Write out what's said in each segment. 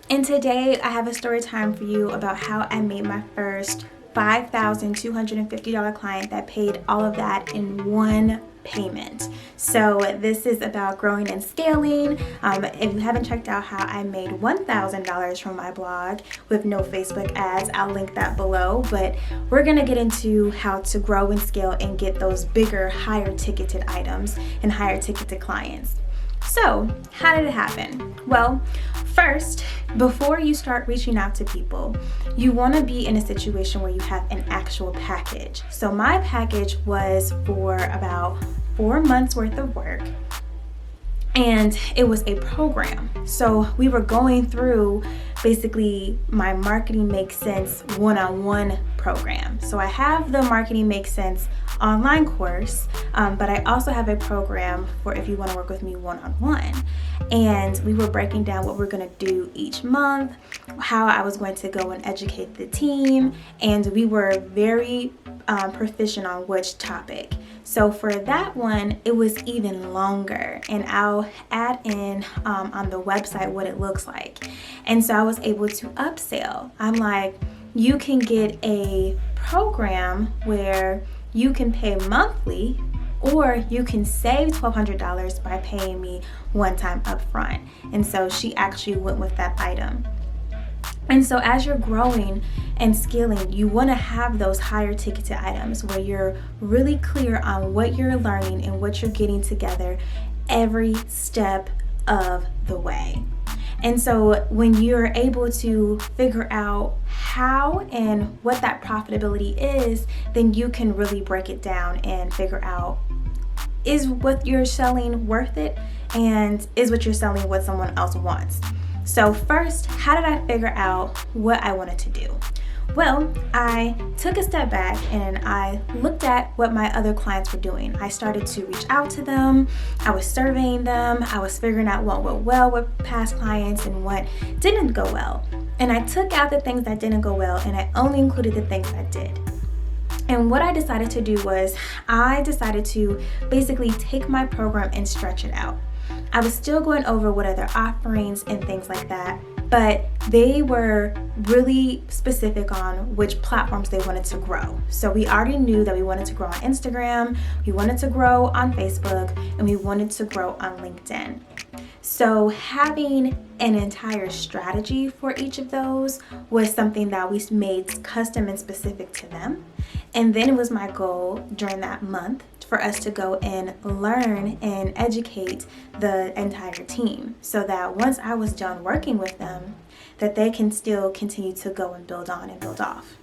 And today I have a story time for you about how I made my first $5,250 client that paid all of that in one payment. So this is about growing and scaling. If you haven't checked out how I made $1,000 from my blog with no Facebook ads, I'll link that below. But we're gonna get into how to grow and scale and get those bigger, higher ticketed items and higher ticketed clients. So how did it happen? Well, first, before you start reaching out to people, you want to be in a situation where you have an actual package. So my package was for about 4 months worth of work, and it was a program. So we were going through basically my Marketing Makes Sense one-on-one program. So I have the Marketing Makes Sense online course, but I also have a program for if you want to work with me one-on-one. And we were breaking down what we're going to do each month, how I was going to go and educate the team, and we were very proficient on which topic. So for that one, it was even longer, and I'll add in on the website what it looks like. And so I was able to upsell. I'm like, you can get a program where you can pay monthly, or you can save $1,200 by paying me one time upfront. And so she actually went with that item. And so as you're growing and scaling, you want to have those higher ticketed items where you're really clear on what you're learning and what you're getting together every step of the way. And so when you're able to figure out how and what that profitability is, then you can really break it down and figure out, is what you're selling worth it, and is what you're selling what someone else wants? So first, how did I figure out what I wanted to do? Well, I took a step back and I looked at what my other clients were doing. I started to reach out to them. I was surveying them. I was figuring out what went well with past clients and what didn't go well. And I took out the things that didn't go well and I only included the things that did. And what I decided to do was I decided to basically take my program and stretch it out. I was still going over what other offerings and things like that, but they were really specific on which platforms they wanted to grow. So we already knew that we wanted to grow on Instagram, we wanted to grow on Facebook, and we wanted to grow on LinkedIn. So having an entire strategy for each of those was something that we made custom and specific to them. And then it was my goal during that month for us to go and learn and educate the entire team so that once I was done working with them, that they can still continue to go and build on and build off.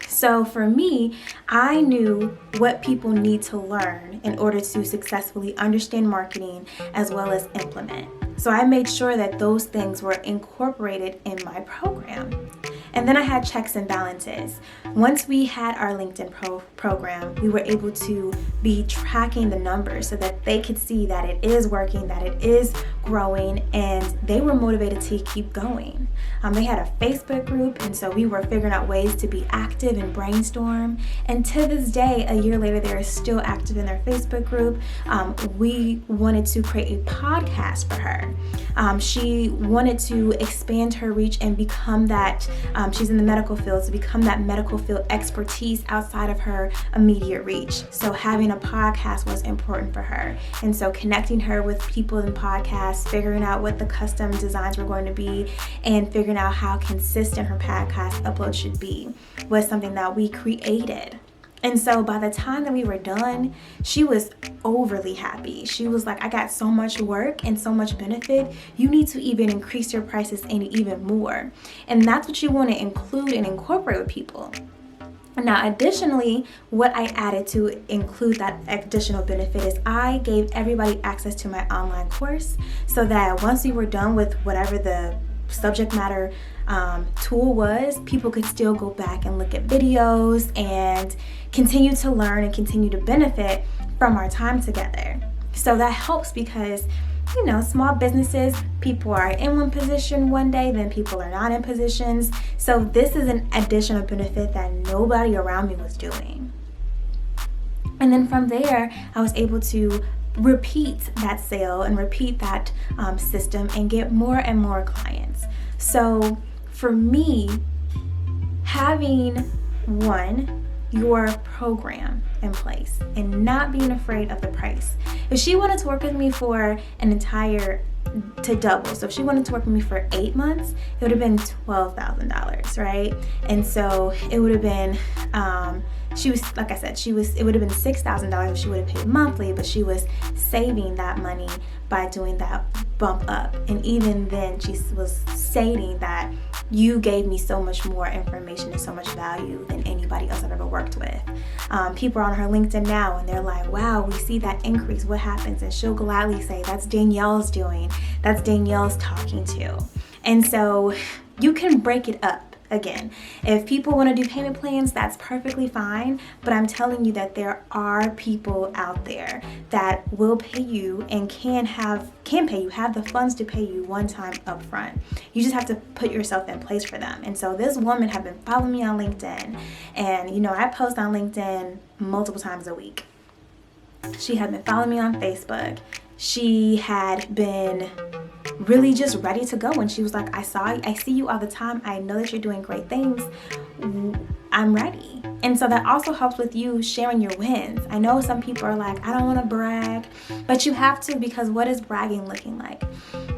So for me, I knew what people need to learn in order to successfully understand marketing as well as implement. So I made sure that those things were incorporated in my program. And then I had checks and balances. Once we had our LinkedIn program, we were able to be tracking the numbers so that they could see that it is working, that it is growing, and they were motivated to keep going. They had a Facebook group, and so we were figuring out ways to be active and brainstorm. And to this day, a year later, they are still active in their Facebook group. We wanted to create a podcast for her. She wanted to expand her reach and become that, she's in the medical field, to become that medical field expertise outside of her immediate reach. So having a podcast was important for her. And so connecting her with people in podcasts, figuring out what the custom designs were going to be, and figuring out how consistent her podcast upload should be was something that we created. And so by the time that we were done, she was overly happy. She was like, I got so much work and so much benefit. You need to even increase your prices and even more. And that's what you want to include and incorporate with people. Now, additionally, what I added to include that additional benefit is I gave everybody access to my online course so that once we were done with whatever the subject matter tool was, people could still go back and look at videos and continue to learn and continue to benefit from our time together. So that helps because, you know, small businesses, people are in one position one day, then people are not in positions. So this is an additional benefit that nobody around me was doing. And then from there, I was able to repeat that sale and repeat that system and get more and more clients. So for me, having your program in place and not being afraid of the price. If she wanted to work with me for to double, so if she wanted to work with me for 8 months, it would have been $12,000, right? And so it would have been it would have been $6,000 if she would have paid monthly, but she was saving that money by doing that bump up. And even then, she was stating that you gave me so much more information and so much value than anybody else I've ever worked with. People are on her LinkedIn now and they're like, wow, we see that increase. What happens? And she'll gladly say, that's Danielle's doing. That's Danielle's talking to. And so you can break it up. Again, if people want to do payment plans, that's perfectly fine. But I'm telling you that there are people out there that will pay you and can pay you, have the funds to pay you one time up front. You just have to put yourself in place for them. And so this woman had been following me on LinkedIn, and I post on LinkedIn multiple times a week. She had been following me on Facebook. She had been really just ready to go, and she was like, I see you all the time. I know that you're doing great things. I'm ready. And so that also helps with you sharing your wins. I know some people are like, I don't want to brag, but you have to, because what is bragging looking like?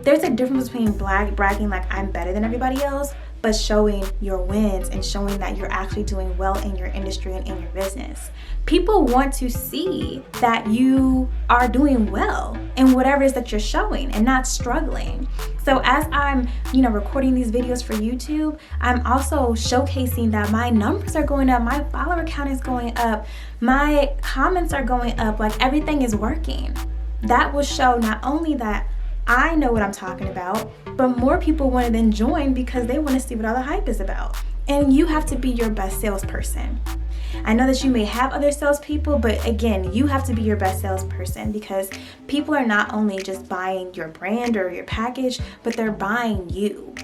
There's a difference between bragging like I'm better than everybody else, but showing your wins and showing that you're actually doing well in your industry and in your business. People want to see that you are doing well in whatever it is that you're showing and not struggling. So as I'm, recording these videos for YouTube, I'm also showcasing that my numbers are going up, my follower count is going up, my comments are going up, like everything is working. That will show not only that I know what I'm talking about, but more people want to then join because they want to see what all the hype is about. And you have to be your best salesperson. I know that you may have other salespeople, but again, you have to be your best salesperson, because people are not only just buying your brand or your package, but they're buying you.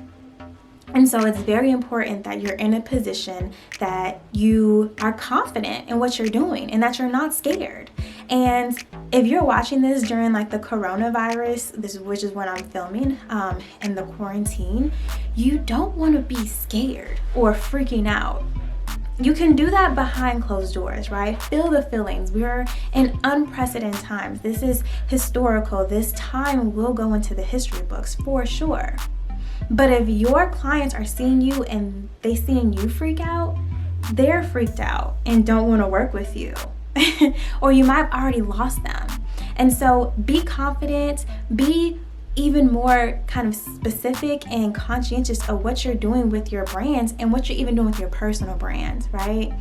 And so it's very important that you're in a position that you are confident in what you're doing and that you're not scared. And if you're watching this during like the coronavirus, which is when I'm filming, in the quarantine, you don't want to be scared or freaking out. You can do that behind closed doors, right? Feel the feelings. We're in unprecedented times. This is historical. This time will go into the history books for sure. But if your clients are seeing you and they seeing you freak out, they're freaked out and don't want to work with you. Or you might have already lost them. And so be confident, be even more kind of specific and conscientious of what you're doing with your brands and what you're even doing with your personal brand, right?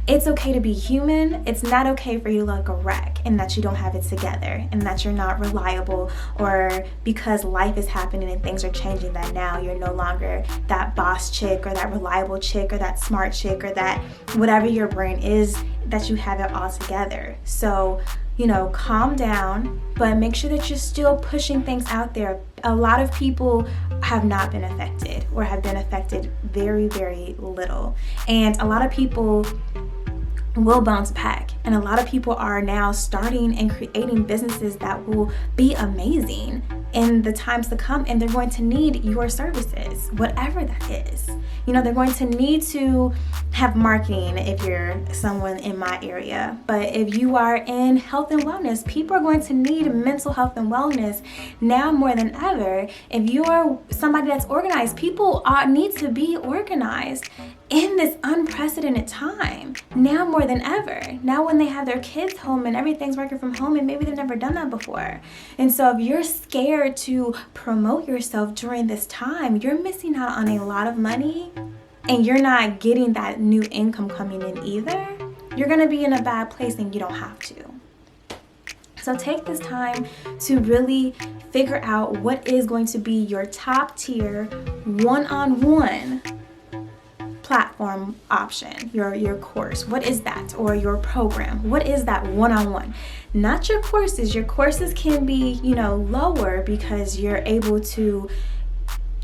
It's okay to be human. It's not okay for you to look a wreck and that you don't have it together and that you're not reliable, or because life is happening and things are changing that now you're no longer that boss chick or that reliable chick or that smart chick or that whatever your brand is, that you have it all together. So calm down, but make sure that you're still pushing things out there. A lot of people have not been affected or have been affected very, very little. And a lot of people will bounce back. And a lot of people are now starting and creating businesses that will be amazing in the times to come. And they're going to need your services, whatever that is. They're going to need to have marketing if you're someone in my area. But if you are in health and wellness, people are going to need mental health and wellness now more than ever. If you're somebody that's organized, people need to be organized in this unprecedented time, now more than ever. Now when they have their kids home and everything's working from home, and maybe they've never done that before. And so if you're scared to promote yourself during this time, you're missing out on a lot of money, and you're not getting that new income coming in either. You're gonna be in a bad place, and you don't have to. So take this time to really figure out what is going to be your top tier one-on-one platform option, your course. What is that? Or your program. What is that one-on-one? Not your courses. Your courses can be, lower because you're able to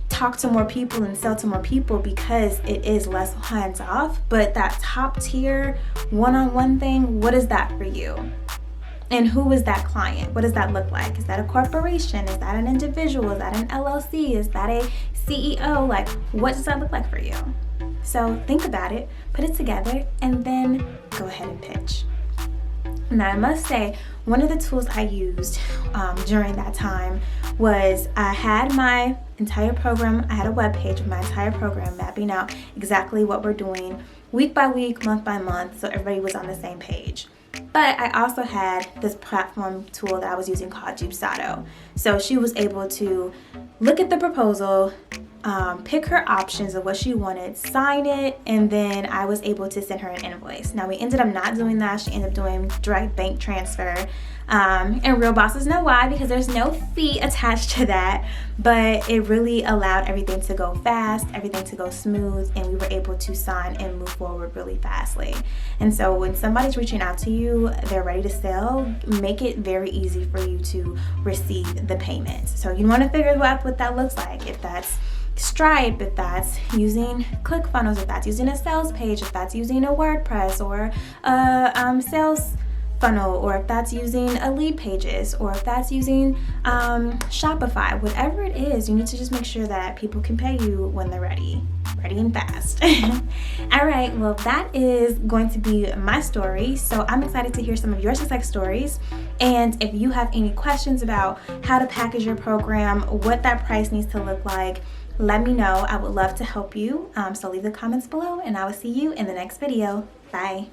talk to more people and sell to more people because it is less hands off. But that top tier one-on-one thing, what is that for you? And who is that client? What does that look like? Is that a corporation? Is that an individual? Is that an LLC? Is that a CEO? Like, what does that look like for you? So think about it, put it together, and then go ahead and pitch. Now, I must say, one of the tools I used during that time was I had my entire program. I had a web page of my entire program mapping out exactly what we're doing week by week, month by month, so everybody was on the same page. But I also had this platform tool that I was using called Dubsado. So she was able to look at the proposal, pick her options of what she wanted, sign it, and then I was able to send her an invoice. Now, we ended up not doing that. She ended up doing direct bank transfer. And real bosses know why, because there's no fee attached to that, but it really allowed everything to go fast, everything to go smooth, and we were able to sign and move forward really fastly. And so when somebody's reaching out to you, they're ready to sell, make it very easy for you to receive the payment. So you want to figure out what that looks like. If that's Stripe, if that's using ClickFunnels, if that's using a sales page, if that's using a WordPress or a sales funnel, or if that's using a lead pages, or if that's using Shopify, whatever it is, you need to just make sure that people can pay you when they're ready and fast. All right, well, that is going to be my story. So I'm excited to hear some of your success stories. And if you have any questions about how to package your program, what that price needs to look like, let me know. I would love to help you. So leave the comments below, and I will see you in the next video. Bye.